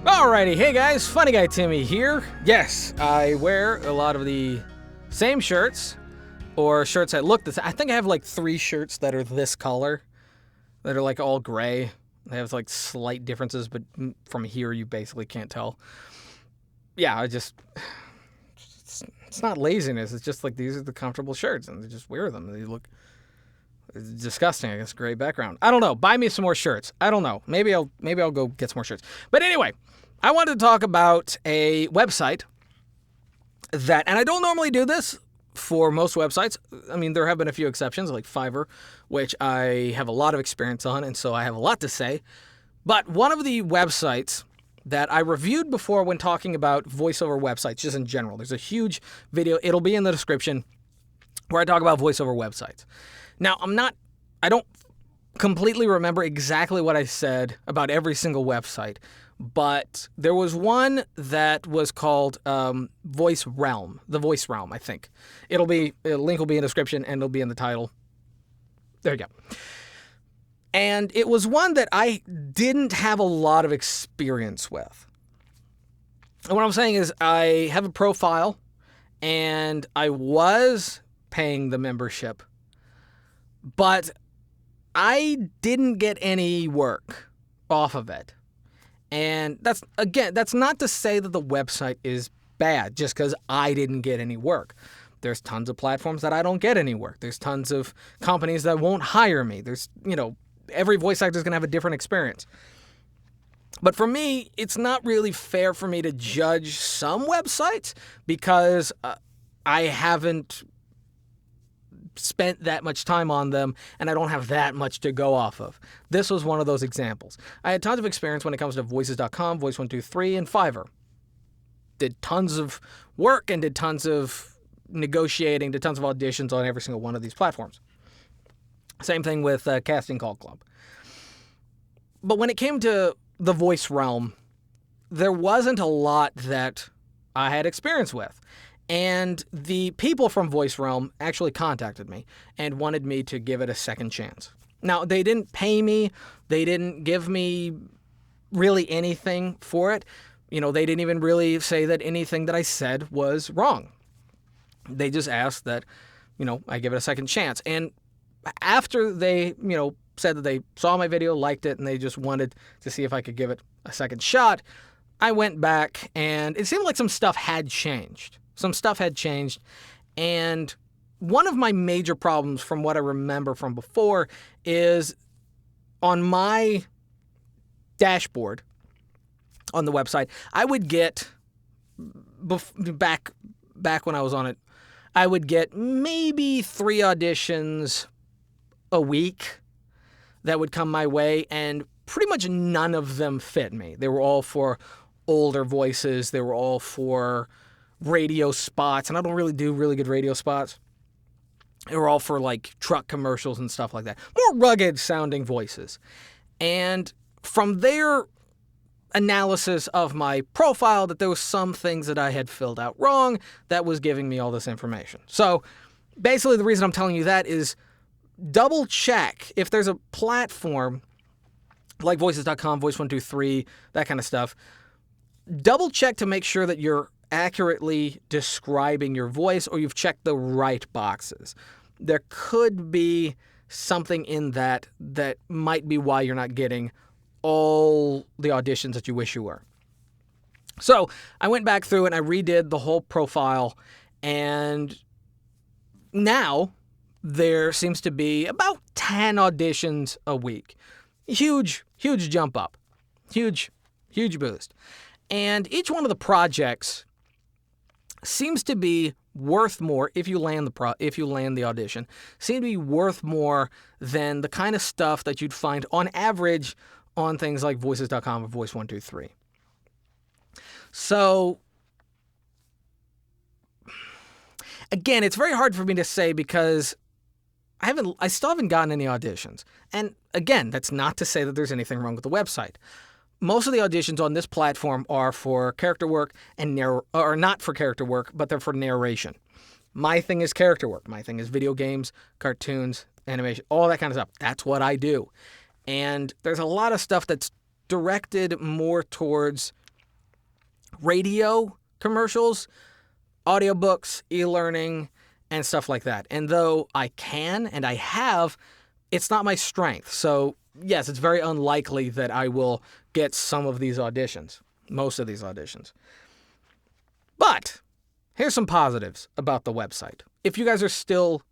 Alrighty, hey guys, Funny Guy Timmy here. Yes, I wear a lot of the same shirts, or shirts that look the same. I think I have like 3 shirts that are this color, that are like all gray. They have like slight differences, but from here you basically can't tell. Yeah, it's not laziness. It's just like these are the comfortable shirts, and I just wear them. They look disgusting against gray background. I don't know. Buy me some more shirts. I don't know. Maybe I'll go get some more shirts. But anyway, I wanted to talk about a website that, and I don't normally do this for most websites. I mean, there have been a few exceptions, like Fiverr, which I have a lot of experience on, and so I have a lot to say. But one of the websites that I reviewed before when talking about voiceover websites, just in general, there's a huge video, it'll be in the description, where I talk about voiceover websites. Now, I don't completely remember exactly what I said about every single website, but there was one that was called VoiceRealm, TheVoiceRealm, I think. A link will be in the description and it'll be in the title. There you go. And it was one that I didn't have a lot of experience with. And what I'm saying is I have a profile and I was paying the membership, but I didn't get any work off of it. And that's not to say that the website is bad just because I didn't get any work. There's tons of platforms that I don't get any work. There's tons of companies that won't hire me. There's, every voice actor is going to have a different experience. But for me, it's not really fair for me to judge some websites because I haven't spent that much time on them and I don't have that much to go off of. This was one of those examples. I had tons of experience when it comes to voices.com, Voice123, and Fiverr. Did tons of work and did tons of negotiating, did tons of auditions on every single one of these platforms. Same thing with Casting Call Club. But when it came to the voice realm, there wasn't a lot that I had experience with. And the people from VoiceRealm actually contacted me and wanted me to give it a second chance. Now, they didn't pay me. They didn't give me really anything for it. They didn't even really say that anything that I said was wrong. They just asked that, I give it a second chance. And after they, said that they saw my video, liked it, and they just wanted to see if I could give it a second shot, I went back and it seemed like some stuff had changed. And one of my major problems from what I remember from before is on my dashboard on the website, I would get, back when I was on it, I would get maybe 3 auditions a week that would come my way, and pretty much none of them fit me. They were all for older voices. They were all for radio spots, and I don't really do really good radio spots. They were all for like truck commercials and stuff like that. More rugged sounding voices. And from their analysis of my profile, that there was some things that I had filled out wrong that was giving me all this information. So basically the reason I'm telling you that is double check if there's a platform like voices.com, Voice123, that kind of stuff. Double check to make sure that you're accurately describing your voice or you've checked the right boxes. There could be something in that might be why you're not getting all the auditions that you wish you were. So I went back through and I redid the whole profile, and now there seems to be about 10 auditions a week. Huge jump up. Huge boost. And each one of the projects seems to be worth more if you land the audition. Seem to be worth more than the kind of stuff that you'd find on average on things like voices.com or Voice123. So again, it's very hard for me to say because I still haven't gotten any auditions. And again, that's not to say that there's anything wrong with the website. Most of the auditions on this platform are for character work or not for character work, but they're for narration. My thing is character work. My thing is video games, cartoons, animation, all that kind of stuff. That's what I do. And there's a lot of stuff that's directed more towards radio commercials, audiobooks, e-learning, and stuff like that. And though I can and I have, it's not my strength. So yes, it's very unlikely that I will get some of these auditions, most of these auditions. But here's some positives about the website. If you guys are still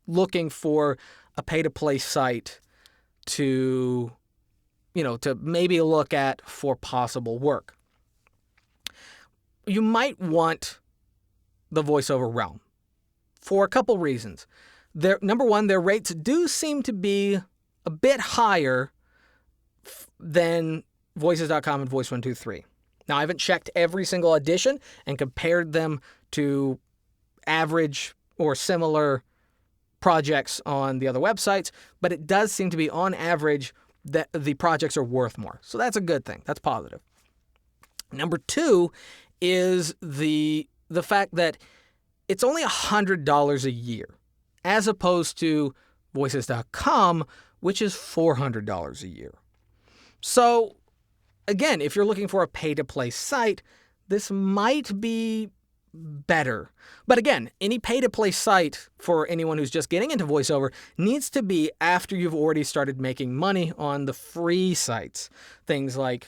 looking for a pay-to-play site to maybe look at for possible work, you might want the VoiceOver realm for a couple reasons. Number one, their rates do seem to be a bit higher than Voices.com and Voice123. Now, I haven't checked every single audition and compared them to average or similar projects on the other websites, but it does seem to be, on average, that the projects are worth more. So that's a good thing. That's positive. Number two is the fact that it's only $100 a year, as opposed to Voices.com, which is $400 a year. So, again, if you're looking for a pay-to-play site, this might be better. But again, any pay-to-play site for anyone who's just getting into VoiceOver needs to be after you've already started making money on the free sites. Things like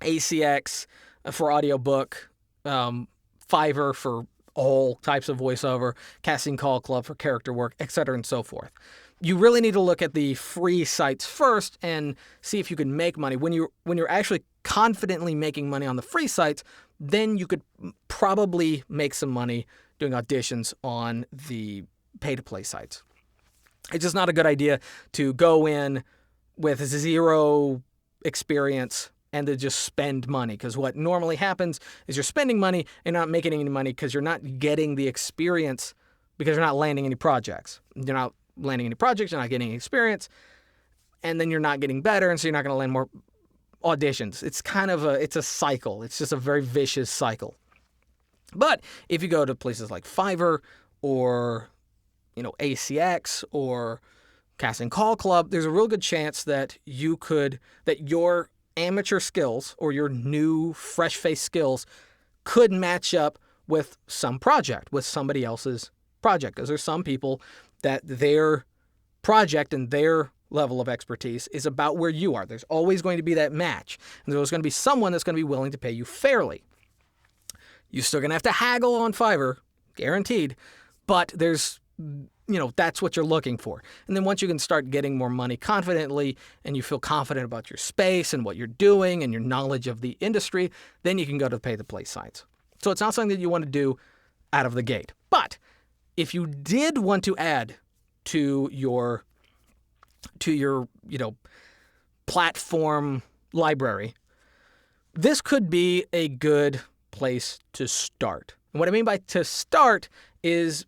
ACX for audiobook, Fiverr for all types of VoiceOver, Casting Call Club for character work, etc. and so forth. You really need to look at the free sites first and see if you can make money. When you're actually confidently making money on the free sites, then you could probably make some money doing auditions on the pay-to-play sites. It's just not a good idea to go in with zero experience and to just spend money, because what normally happens is you're spending money and not making any money because you're not getting the experience, because you're not landing any projects. You're not landing any projects, you're not getting any experience, and then you're not getting better, and so you're not going to land more auditions. It's kind of it's a cycle. It's just a very vicious cycle. But if you go to places like Fiverr or ACX or Casting Call Club, there's a real good chance that your amateur skills or your new fresh-faced skills could match up with some project, with somebody else's project. Because there's some people that their project and their level of expertise is about where you are. There's always going to be that match. And there's going to be someone that's going to be willing to pay you fairly. You're still going to have to haggle on Fiverr, guaranteed, but that's what you're looking for. And then once you can start getting more money confidently and you feel confident about your space and what you're doing and your knowledge of the industry, then you can go to pay-to-play sites. So it's not something that you want to do out of the gate. But if you did want to add to your platform library, this could be a good place to start. And what I mean by to start is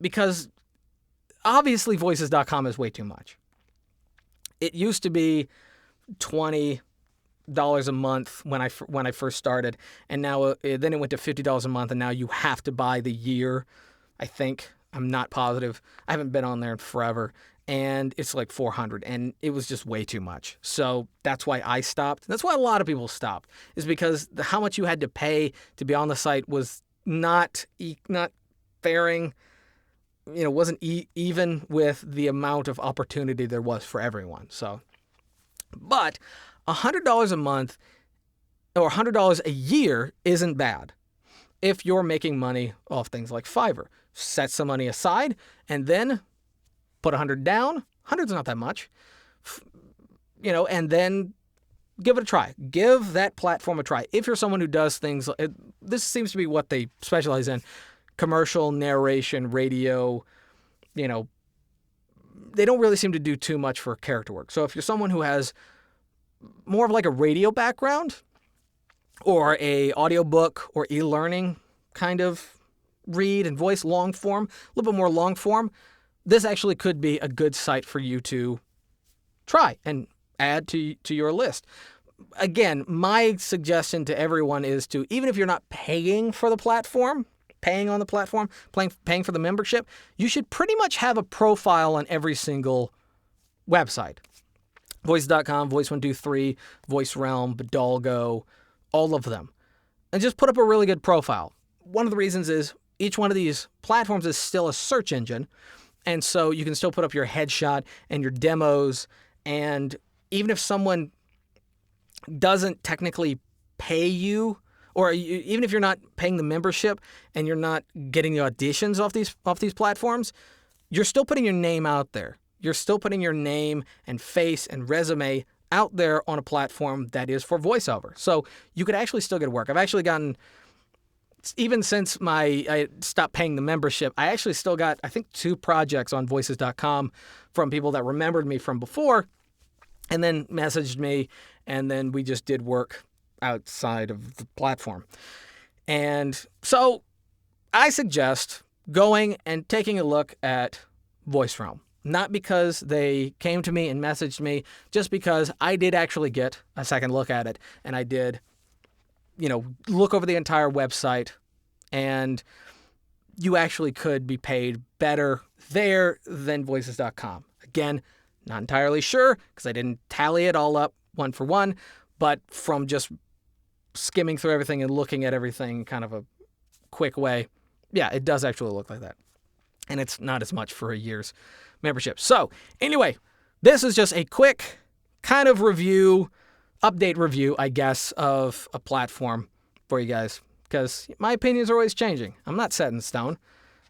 because obviously Voices.com is way too much. It used to be $20 a month when I first started, and now then it went to $50 a month, and now you have to buy the year. I think, I'm not positive. I haven't been on there in forever, and it's like $400, and it was just way too much. So that's why I stopped. That's why a lot of people stopped, is because how much you had to pay to be on the site was not faring. Wasn't even with the amount of opportunity there was for everyone. So, but $100 a month or $100 a year isn't bad if you're making money off things like Fiverr. Set some money aside and then put $100 down. $100's not that much, and then give it a try. Give that platform a try. If you're someone who does things, this seems to be what they specialize in. Commercial, narration, radio, they don't really seem to do too much for character work. So if you're someone who has more of like a radio background or a audiobook or e-learning kind of read and voice, long form, a little bit more long form, this actually could be a good site for you to try and add to your list. Again, my suggestion to everyone is to, even if you're not paying for the platform, paying on the platform, paying for the membership, you should pretty much have a profile on every single website. Voice.com, Voice123, VoiceRealm, Bidalgo, all of them. and just put up a really good profile. One of the reasons is each one of these platforms is still a search engine. And so you can still put up your headshot and your demos. And even if someone doesn't technically pay you, or even if you're not paying the membership and you're not getting the auditions off these platforms, you're still putting your name out there. You're still putting your name and face and resume out there on a platform that is for voiceover. So you could actually still get work. I've actually gotten, even since I stopped paying the membership, I actually still got, I think, 2 projects on voices.com from people that remembered me from before and then messaged me, and then we just did work outside of the platform. And so I suggest going and taking a look at VoiceRealm. Not because they came to me and messaged me, just because I did actually get a second look at it, and I did, look over the entire website, and you actually could be paid better there than voices.com. Again, not entirely sure because I didn't tally it all up one for one, but from just skimming through everything and looking at everything kind of a quick way, yeah, it does actually look like that. And it's not as much for a year's membership. So anyway, this is just a quick kind of update review, I guess, of a platform for you guys, because my opinions are always changing. I'm not set in stone.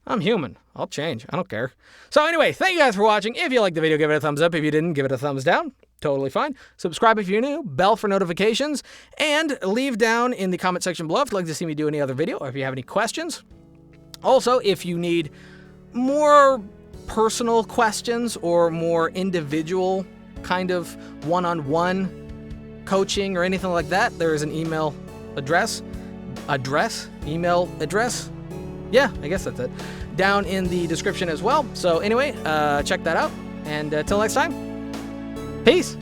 I'm human. I'll change. I don't care. So anyway, thank you guys for watching. If you liked the video, give it a thumbs up. If you didn't, give it a thumbs down. Totally fine. Subscribe if you're new, bell for notifications, and leave down in the comment section below if you'd like to see me do any other video or if you have any questions. Also, if you need more personal questions or more individual kind of one-on-one coaching or anything like that, there is an email address. Yeah, I guess that's it. Down in the description as well. So anyway, check that out. And till next time, peace.